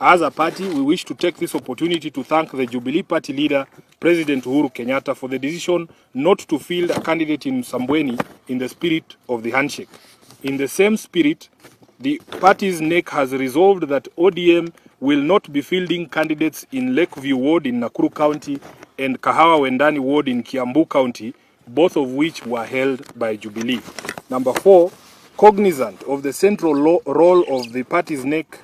As a party, we wish to take this opportunity to thank the Jubilee Party leader, President Uhuru Kenyatta, for the decision not to field a candidate in Msambweni in the spirit of the handshake. In the same spirit, the party's NEC has resolved that ODM will not be fielding candidates in Lakeview Ward in Nakuru County and Kahawa Wendani Ward in Kiambu County, both of which were held by Jubilee. Number 4, cognizant of the central role of the party's NEC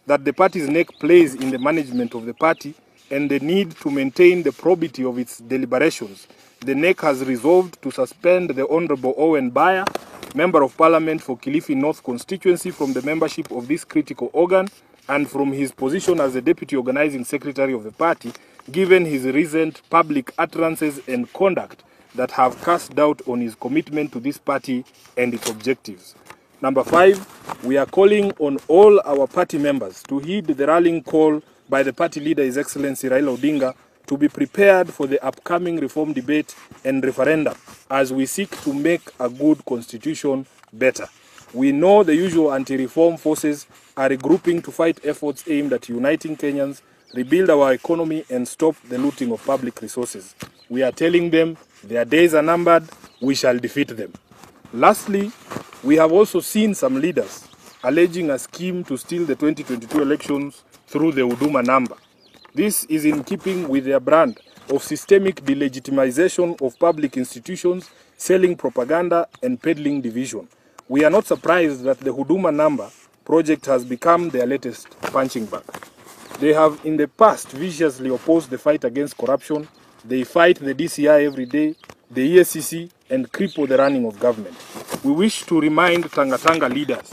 that the party's NEC plays in the management of the party and the need to maintain the probity of its deliberations, the NEC has resolved to suspend the Honorable Owen Baya, Member of Parliament for Kilifi North constituency, from the membership of this critical organ and from his position as the Deputy Organizing Secretary of the party, given his recent public utterances and conduct that have cast doubt on his commitment to this party and its objectives. Number 5, we are calling on all our party members to heed the rallying call by the party leader, His Excellency Raila Odinga, to be prepared for the upcoming reform debate and referendum as we seek to make a good constitution better. We know the usual anti-reform forces are regrouping to fight efforts aimed at uniting Kenyans, rebuild our economy and stop the looting of public resources. We are telling them their days are numbered, we shall defeat them. Lastly, we have also seen some leaders alleging a scheme to steal the 2022 elections through the Huduma number. This is in keeping with their brand of systemic delegitimization of public institutions, selling propaganda and peddling division. We are not surprised that the Huduma number project has become their latest punching bag. They have in the past viciously opposed the fight against corruption. They fight the DCI every day, the EACC, and cripple the running of government. We wish to remind Tanga leaders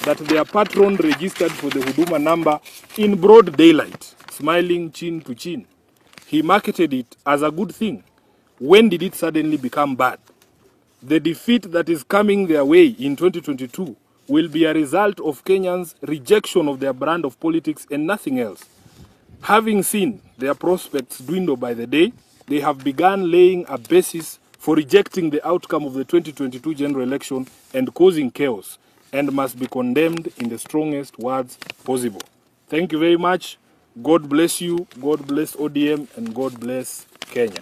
that their patron registered for the Huduma number in broad daylight, smiling chin to chin. He marketed it as a good thing. When did it suddenly become bad? The defeat that is coming their way in 2022 will be a result of Kenyans' rejection of their brand of politics and nothing else. Having seen their prospects dwindle by the day, they have begun laying a basis for rejecting the outcome of the 2022 general election and causing chaos, and must be condemned in the strongest words possible. Thank you very much. God bless you, God bless ODM, and God bless Kenya.